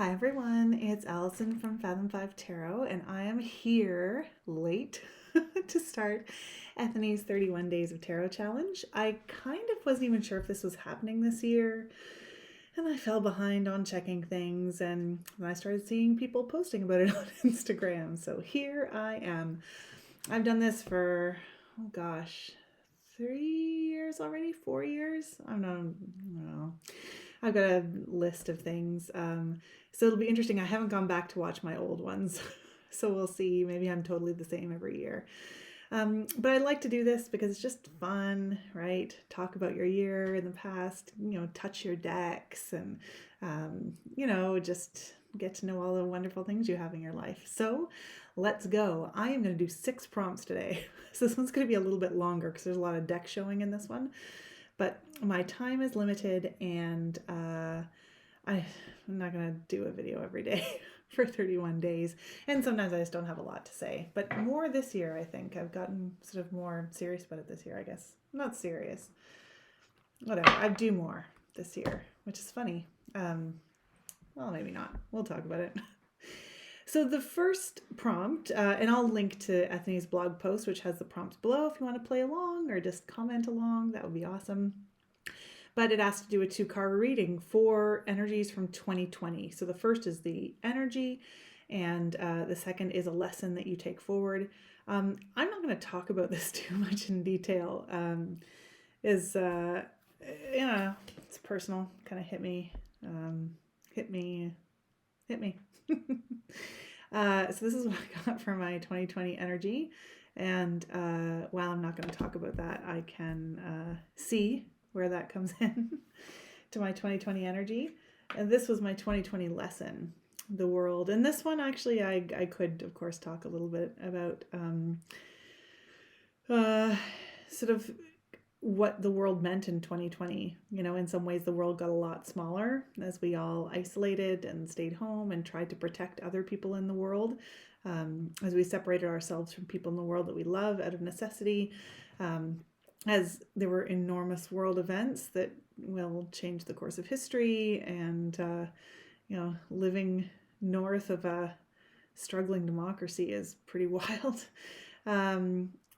Hi everyone, it's Allison from Fathom 5 Tarot, and I am here late to start Ethony's 31 Days of Tarot Challenge. I kind of wasn't even sure if this was happening this year, and I fell behind on checking things, and then I started seeing people posting about it on Instagram, so here I am. I've done this for, oh gosh, 3 years already? 4 years? I don't know. I've got a list of things. So it'll be interesting. I haven't gone back to watch my old ones. So we'll see. Maybe I'm totally the same every year. But I like to do this because it's just fun, right? Talk about your year in the past, touch your decks and, just get to know all the wonderful things you have in your life. So let's go. I am going to do 6 prompts today. So this one's going to be a little bit longer because there's a lot of deck showing in this one. But my time is limited, and I'm not going to do a video every day for 31 days. And sometimes I just don't have a lot to say. But more this year, I think. I've gotten sort of more serious about it this year, I guess. Not serious. Whatever. I do more this year, which is funny. Well, maybe not. We'll talk about it. So the first prompt, and I'll link to Ethony's blog post, which has the prompts below if you want to play along or just comment along. That would be awesome. But it has to do a 2-card reading for energies from 2020. So the first is the energy, and the second is a lesson that you take forward. I'm not going to talk about this too much in detail. It's personal. Kind of hit me. So this is what I got for my 2020 energy. And while I'm not going to talk about that, I can see where that comes in to my 2020 energy. And this was my 2020 lesson, the world. And this one, actually, I could, of course, talk a little bit about sort of what the world meant in 2020. In some ways the world got a lot smaller as we all isolated and stayed home and tried to protect other people in the world, as we separated ourselves from people in the world that we love out of necessity, as there were enormous world events that will change the course of history, and living north of a struggling democracy is pretty wild.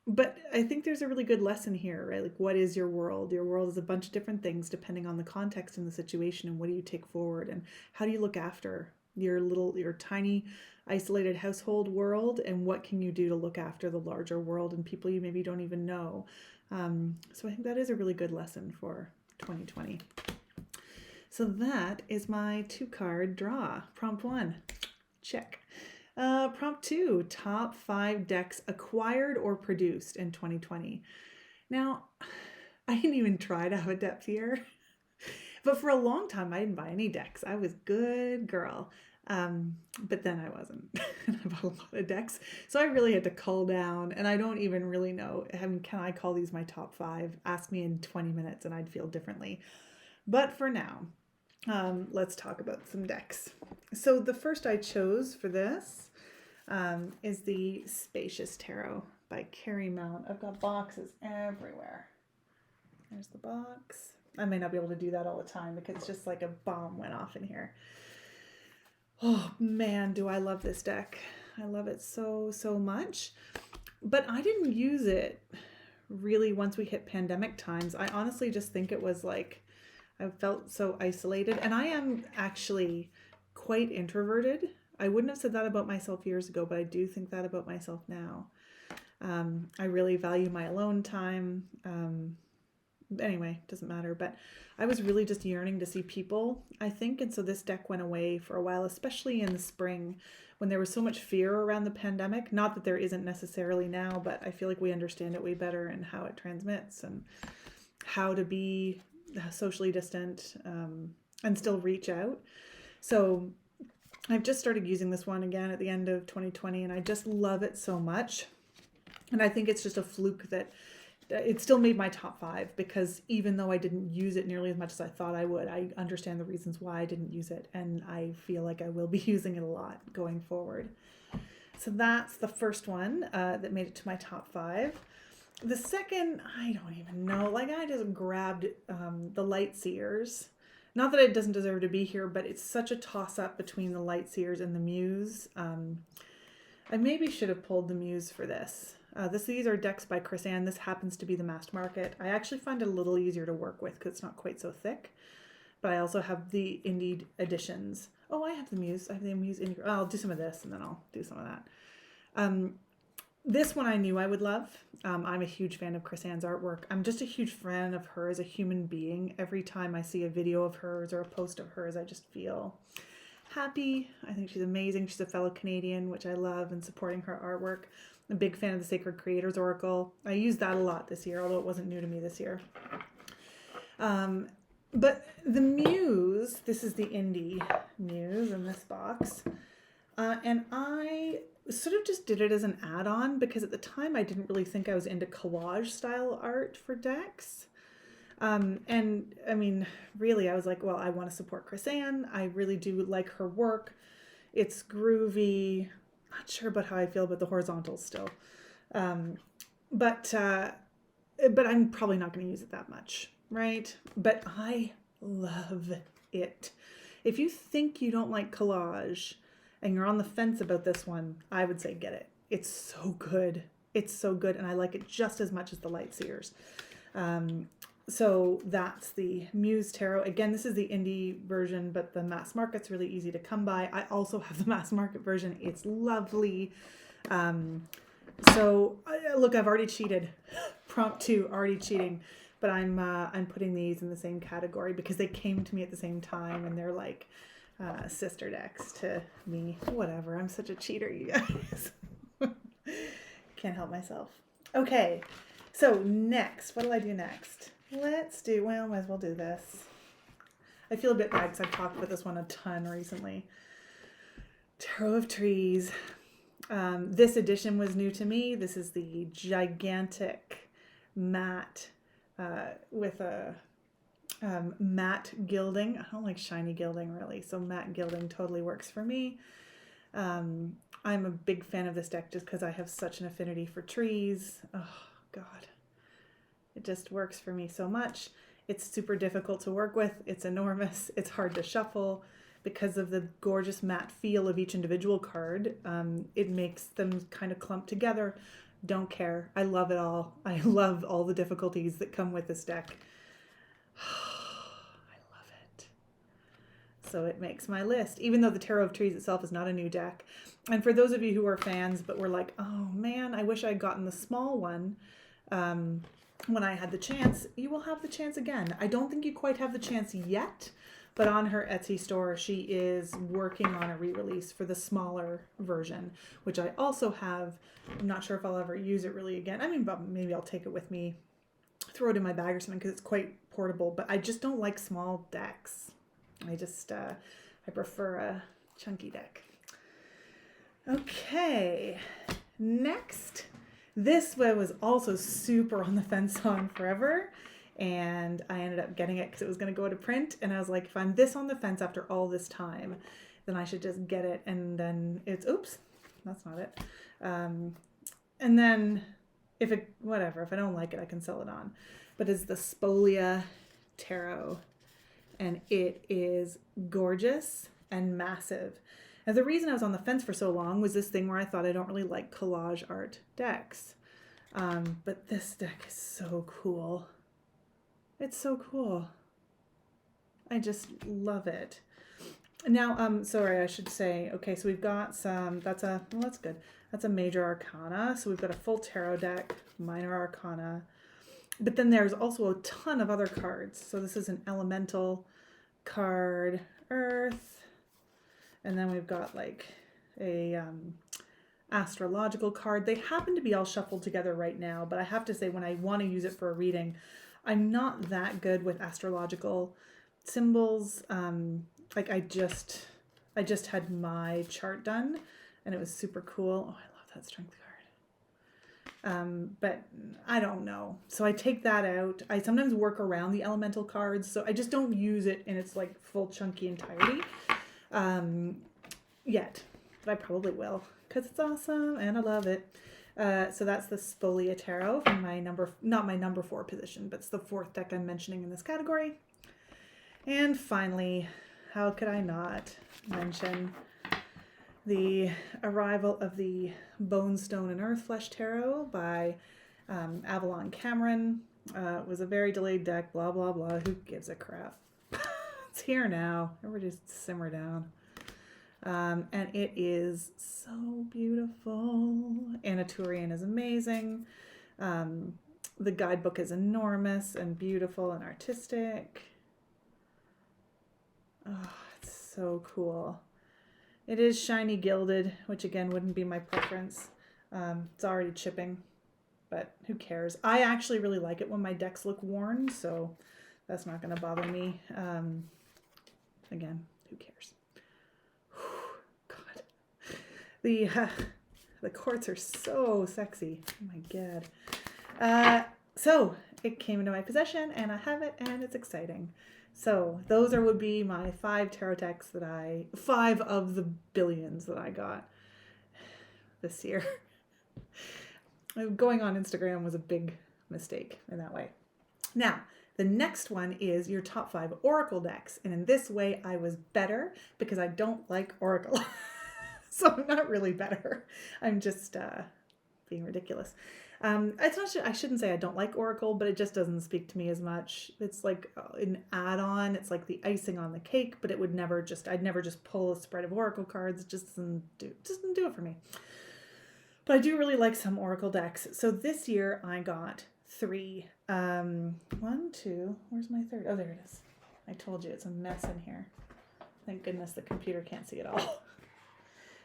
But I think there's a really good lesson here, right? Like, what is your world? Your world is a bunch of different things depending on the context and the situation, and what do you take forward, and how do you look after your tiny isolated household world, and what can you do to look after the larger world and people you maybe don't even know. So I think that is a really good lesson for 2020. So that is my 2-card draw. Prompt 1, check. Prompt 2, top 5 decks acquired or produced in 2020. Now, I didn't even try to have a depth year, but for a long time I didn't buy any decks. I was good girl. But then I wasn't. I bought a lot of decks. So I really had to cull down, and I don't even really know. Can I call these my top 5? Ask me in 20 minutes and I'd feel differently. But for now, let's talk about some decks. So the first I chose for this is the Spacious Tarot by Carrie Mount. I've got boxes everywhere. There's the box. I may not be able to do that all the time because it's just like a bomb went off in here. Oh man, do I love this deck. I love it so, so much. But I didn't use it really once we hit pandemic times. I honestly just think it was like, I felt so isolated, and I am actually quite introverted. I wouldn't have said that about myself years ago, but I do think that about myself now. I really value my alone time. Anyway, doesn't matter, but I was really just yearning to see people, I think, and so this deck went away for a while, especially in the spring when there was so much fear around the pandemic. Not that there isn't necessarily now, but I feel like we understand it way better, and how it transmits, and how to be socially distant and still reach out. So I've just started using this one again at the end of 2020, and I just love it so much. And I think it's just a fluke that it still made my top 5, because even though I didn't use it nearly as much as I thought I would, I understand the reasons why I didn't use it, and I feel like I will be using it a lot going forward. So that's the first one that made it to my top 5. The second, I don't even know. Like, I just grabbed the Light Seers Not that it doesn't deserve to be here, but it's such a toss-up between the Lightseers and the Muse. I maybe should have pulled the Muse for this. These are decks by Chris Ann. This happens to be the mass market. I actually find it a little easier to work with because it's not quite so thick. But I also have the indie editions. Oh, I have the Muse. I have the Muse indie. I'll do some of this and then I'll do some of that. This one I knew I would love. I'm a huge fan of Chris Ann's artwork. I'm just a huge fan of her as a human being. Every time I see a video of hers or a post of hers, I just feel happy. I think she's amazing. She's a fellow Canadian, which I love, and supporting her artwork. I'm a big fan of the Sacred Creators Oracle. I used that a lot this year, although it wasn't new to me this year. But the Muse, this is the indie Muse in this box. And I sort of just did it as an add-on because at the time I didn't really think I was into collage style art for decks. And I mean, really, I was like, well, I want to support Chris Ann. I really do like her work. It's groovy. Not sure about how I feel about the horizontals still. But I'm probably not going to use it that much, right? But I love it. If you think you don't like collage and you're on the fence about this one, I would say get it. It's so good. It's so good. And I like it just as much as the Lightseers. So that's the Muse Tarot. Again, this is the indie version, but the mass market's really easy to come by. I also have the mass market version. It's lovely. So look, I've already cheated. Prompt 2, already cheating. But I'm putting these in the same category because they came to me at the same time and they're like sister decks to me. Whatever. I'm such a cheater, you guys. Can't help myself. Okay. So next, what do I do next? Well, might as well do this. I feel a bit bad because I've talked about this one a ton recently. Tarot of Trees. This edition was new to me. This is the gigantic matte with a matte gilding. I don't like shiny gilding really, so matte gilding totally works for me. I'm a big fan of this deck just because I have such an affinity for trees. Oh God, it just works for me so much. It's super difficult to work with. It's enormous. It's hard to shuffle because of the gorgeous matte feel of each individual card. It makes them kind of clump together. Don't care. I love it all. I love all the difficulties that come with this deck. I love it. So it makes my list, even though the Tarot of Trees itself is not a new deck. And for those of you who are fans but were like, oh man, I wish I'd gotten the small one when I had the chance, you will have the chance again. I don't think you quite have the chance yet, but on her Etsy store, she is working on a re-release for the smaller version, which I also have. I'm not sure if I'll ever use it really again. I mean, but maybe I'll take it with me, throw it in my bag or something because it's quite portable, but I just don't like small decks. I prefer a chunky deck. Okay, next. This one was also super on the fence on forever, and I ended up getting it because it was going to go to print, and I was like, if I'm this on the fence after all this time, then I should just get it, and then it's, oops, that's not it. And then if I don't like it, I can sell it on. But it's the Spolia Tarot, and it is gorgeous and massive. Now, the reason I was on the fence for so long was this thing where I thought I don't really like collage art decks. But this deck is so cool. It's so cool. I just love it. Now, sorry, I should say, okay, so we've got some, that's good. That's a major arcana. So we've got a full tarot deck, minor arcana. But then there's also a ton of other cards. So this is an elemental card, earth. And then we've got like a astrological card. They happen to be all shuffled together right now, but I have to say when I want to use it for a reading, I'm not that good with astrological symbols. Like I just had my chart done and it was super cool. Oh, I love that strength card. But I don't know. So I take that out. I sometimes work around the elemental cards, so I just don't use it in its like full chunky entirety. Yet, but I probably will because it's awesome and I love it. So that's the Spolia Tarot from not my number 4 position, but it's the 4th deck I'm mentioning in this category. And finally, how could I not mention the arrival of the Bone, Stone, and Earthflesh Tarot by Avalon Cameron. It was a very delayed deck, blah, blah, blah. Who gives a crap? It's here now. Everybody just simmer down. And it is so beautiful. Anna Turian is amazing. The guidebook is enormous and beautiful and artistic. Oh, it's so cool. It is shiny gilded, which again wouldn't be my preference. It's already chipping, but who cares? I actually really like it when my decks look worn, so that's not going to bother me. Again, who cares? God. The quartz are so sexy. Oh my God. So it came into my possession and I have it and it's exciting. So those would be my 5 tarot decks 5 of the billions that I got this year. Going on Instagram was a big mistake in that way. Now, the next one is your top 5 Oracle decks. And in this way, I was better because I don't like Oracle. So I'm not really better. I'm just being ridiculous. It's not. I shouldn't say I don't like Oracle, but it just doesn't speak to me as much. It's like an add-on. It's like the icing on the cake, but it would never just. I'd never just pull a spread of Oracle cards. It just doesn't do it for me. But I do really like some Oracle decks. So this year I got 3. 1, 2. Where's my third? Oh, there it is. I told you it's a mess in here. Thank goodness the computer can't see it all.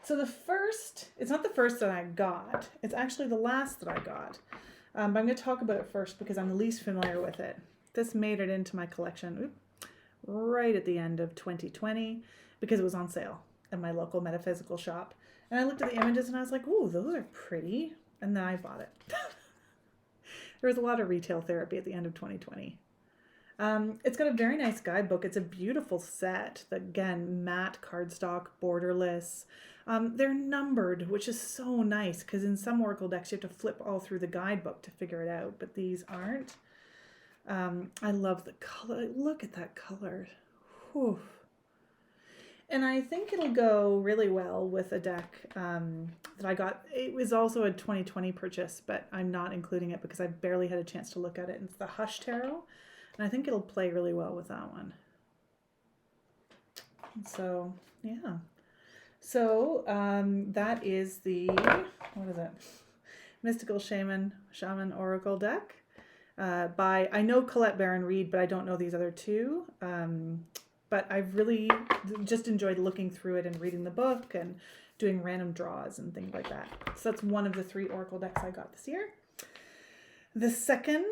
So the first, it's not the first that I got. It's actually the last that I got. But I'm going to talk about it first because I'm the least familiar with it. This made it into my collection right at the end of 2020 because it was on sale at my local metaphysical shop. And I looked at the images and I was like, ooh, those are pretty. And then I bought it. There was a lot of retail therapy at the end of 2020. It's got a very nice guidebook. It's a beautiful set. Again, matte cardstock, borderless. They're numbered, which is so nice because in some Oracle decks you have to flip all through the guidebook to figure it out, but these aren't. I love the color. Look at that color. Whew. And I think it'll go really well with a deck that I got. It was also a 2020 purchase, but I'm not including it because I barely had a chance to look at it. It's the Hush Tarot. And I think it'll play really well with that one. So, yeah. So, that is the, what is it? Mystical Shaman Oracle deck by, I know Colette Baron-Reid, but I don't know these other 2. But I've really just enjoyed looking through it and reading the book and doing random draws and things like that. So that's one of the 3 Oracle decks I got this year. The second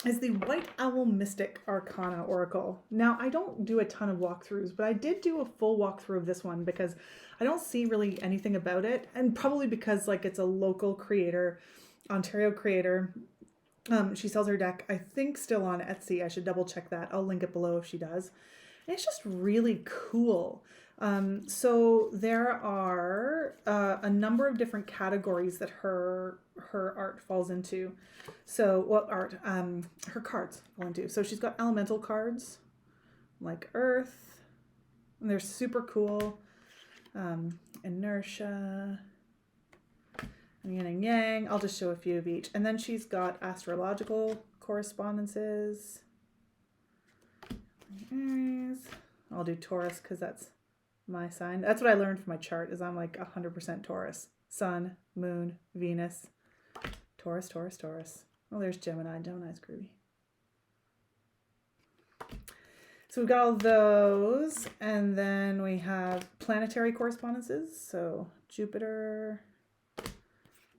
is the White Owl Mystic Arcana Oracle. Now, I don't do a ton of walkthroughs, but I did do a full walkthrough of this one because I don't see really anything about it, and probably because like it's a local creator, Ontario creator. She sells her deck, I think, still on Etsy. I should double check that. I'll link it below if she does. And it's just really cool. So there are a number of different categories that her art falls into. So what art? Her cards fall into. So she's got elemental cards like Earth, and they're super cool. Inertia, Yin and Yang. I'll just show a few of each. And then she's got astrological correspondences. Aries. I'll do Taurus because that's my sign. That's what I learned from my chart is I'm like 100% Taurus. Sun, Moon, Venus. Taurus, Taurus, Taurus. Oh, there's Gemini. Gemini's groovy. So we've got all those. And then we have planetary correspondences. So Jupiter.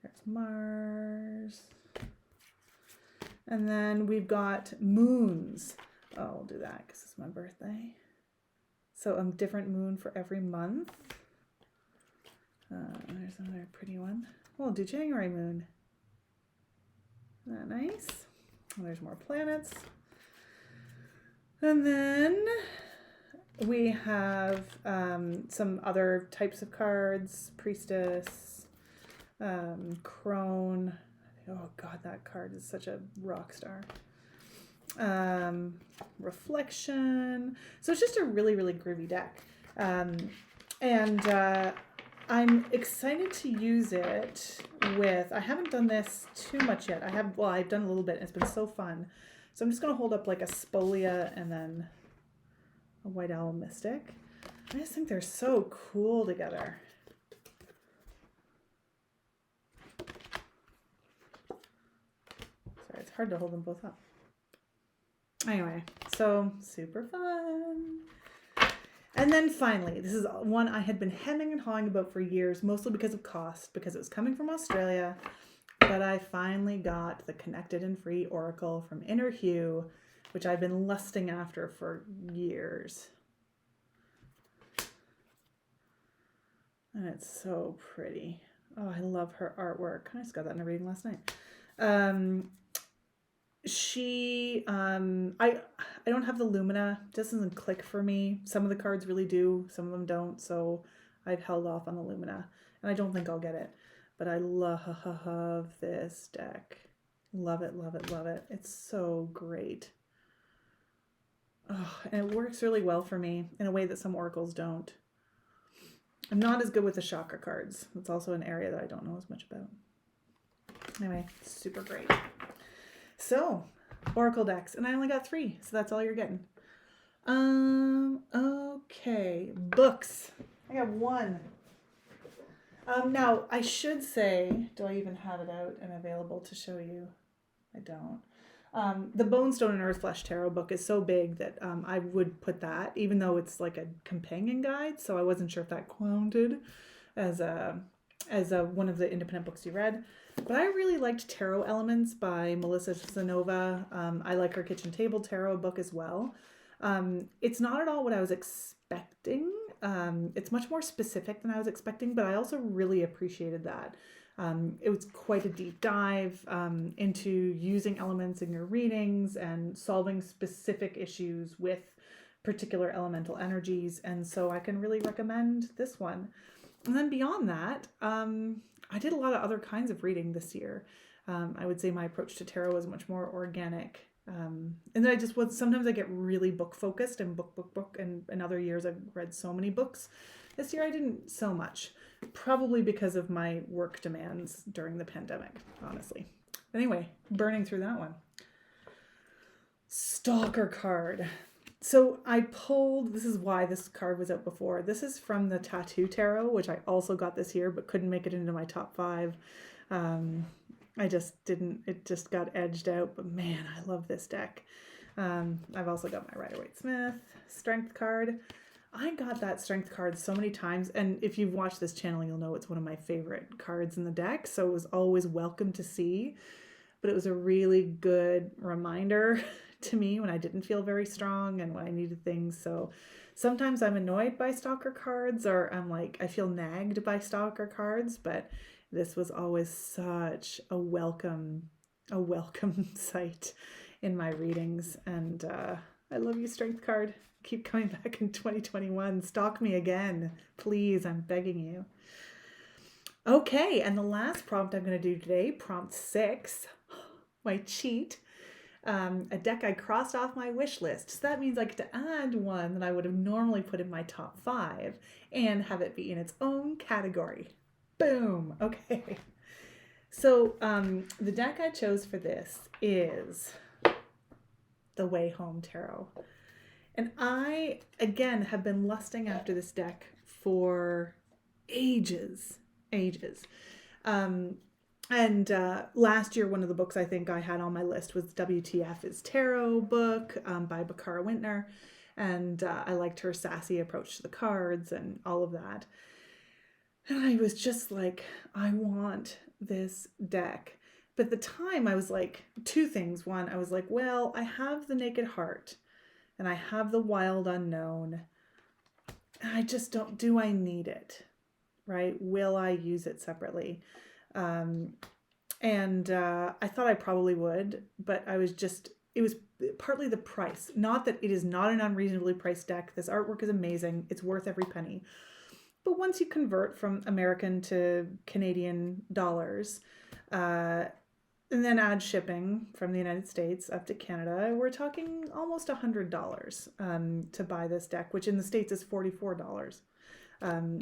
There's Mars. And then we've got moons. Oh, I'll do that because it's my birthday. So a different moon for every month. There's another pretty one. We'll do January moon. Isn't that nice? And there's more planets. And then we have some other types of cards. Priestess, Crone. Oh God, that card is such a rock star. reflection. So it's just a really, really groovy deck. And I'm excited to use it with, I haven't done this too much yet. I've done a little bit. And it's been so fun. So I'm just going to hold up like a Spolia and then a White Owl Mystic. I just think they're so cool together. Sorry, it's hard to hold them both up. Anyway, so super fun. And then finally, this is one I had been hemming and hawing about for years, mostly because of cost, because it was coming from Australia. But I finally got the Connected and Free Oracle from Inner Hue, which I've been lusting after for years. And it's so pretty. Oh, I love her artwork. I just got that in a reading last night. I don't have the Lumina. It doesn't click for me. Some of the cards really do. Some of them don't. So I've held off on the Lumina. And I don't think I'll get it. But I love this deck. Love it, love it, love it. It's so great. Oh, and it works really well for me in a way that some oracles don't. I'm not as good with the chakra cards. It's also an area that I don't know as much about. Anyway, super great. So, oracle decks, and I only got 3, so that's all you're getting. Okay, books. I got 1. Now, I should say, do I even have it out and available to show you? I don't. The Bonestone and Earthflesh Tarot book is so big that I would put that, even though it's like a companion guide, so I wasn't sure if that counted as one of the independent books you read. But I really liked Tarot Elements by Melissa Zanova. I like her Kitchen Table Tarot book as well. It's not at all what I was expecting. It's much more specific than I was expecting, but I also really appreciated that. It was quite a deep dive into using elements in your readings and solving specific issues with particular elemental energies. And so I can really recommend this one. And then beyond that, I did a lot of other kinds of reading this year. I would say my approach to tarot was much more organic. And then sometimes I get really book focused and book. And in other years I've read so many books. This year I didn't so much, probably because of my work demands during the pandemic, honestly. Anyway, burning through that one. Stalker Card. So I pulled, this is why this card was out before. This is from the Tattoo Tarot, which I also got this year, but couldn't make it into my top 5. I just didn't, it just got edged out, but man, I love this deck. I've also got my Rider-Waite-Smith Strength card. I got that Strength card so many times, and if you've watched this channel, you'll know it's one of my favorite cards in the deck, so it was always welcome to see, but it was a really good reminder to me when I didn't feel very strong and when I needed things. So sometimes I'm annoyed by Stalker cards, or I'm like, I feel nagged by Stalker cards, but this was always such a welcome sight in my readings. And I love you, Strength card. Keep coming back in 2021. Stalk me again, please. I'm begging you. Okay, and the last prompt I'm going to do today, prompt 6, my cheat. A deck I crossed off my wish list. So that means I get to add one that I would have normally put in my top 5 and have it be in its own category. Boom. Okay. So the deck I chose for this is the Way Home Tarot. And I, again, have been lusting after this deck for ages. And last year, one of the books I think I had on my list was WTF is Tarot book by Bakara Wintner. And I liked her sassy approach to the cards and all of that. And I was just like, I want this deck. But at the time, I was like, 2 things. One, I was like, well, I have the Naked Heart and I have the Wild Unknown. I just don't, do I need it? Right? Will I use it separately? I thought I probably would, but I was just, it was partly the price. Not that it is not an unreasonably priced deck. This artwork is amazing. It's worth every penny. But once you convert from American to Canadian dollars, And then add shipping from the United States up to Canada. We're talking almost $100 to buy this deck, which in the States is $44. Oh,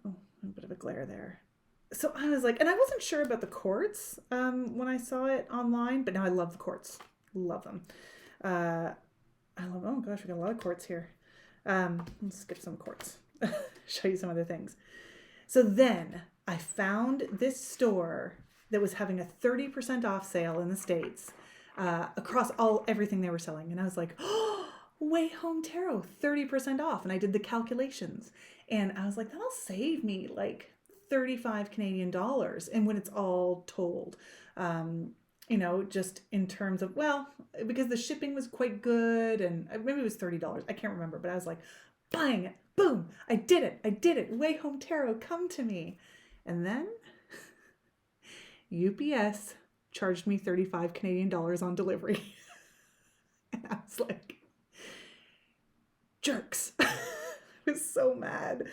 a bit of a glare there. So I was like, and I wasn't sure about the quartz when I saw it online, but now I love the quartz. Love them. Oh gosh, we got a lot of quartz here. Let's skip some quartz. Show you some other things. So then I found this store that was having a 30% off sale in the States across everything they were selling. And I was like, oh, Way Home Tarot, 30% off. And I did the calculations. And I was like, that'll save me like 35 Canadian dollars. And when it's all told, just in terms of, because the shipping was quite good and maybe it was $30. I can't remember, but I was like, buying it. Boom. I did it. Way Home Tarot, come to me. And then UPS charged me 35 Canadian dollars on delivery. And I was like, jerks. I was so mad.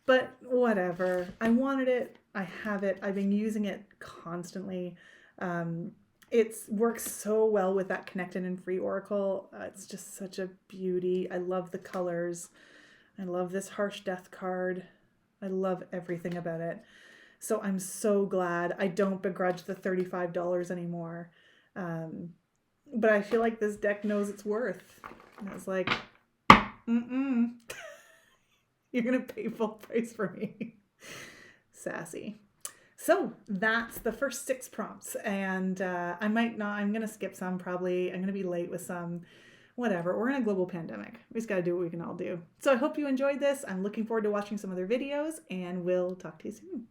But whatever. I wanted it. I have it. I've been using it constantly. It works so well with that Connected and Free Oracle. It's just such a beauty. I love the colors. I love this Harsh Death card. I love everything about it. So I'm so glad. I don't begrudge the $35 anymore. But I feel like this deck knows its worth. And I was like, you're going to pay full price for me. Sassy. So that's the first 6 prompts. And I'm going to skip some probably. I'm going to be late with some. Whatever. We're in a global pandemic. We just got to do what we can all do. So I hope you enjoyed this. I'm looking forward to watching some other videos, and we'll talk to you soon.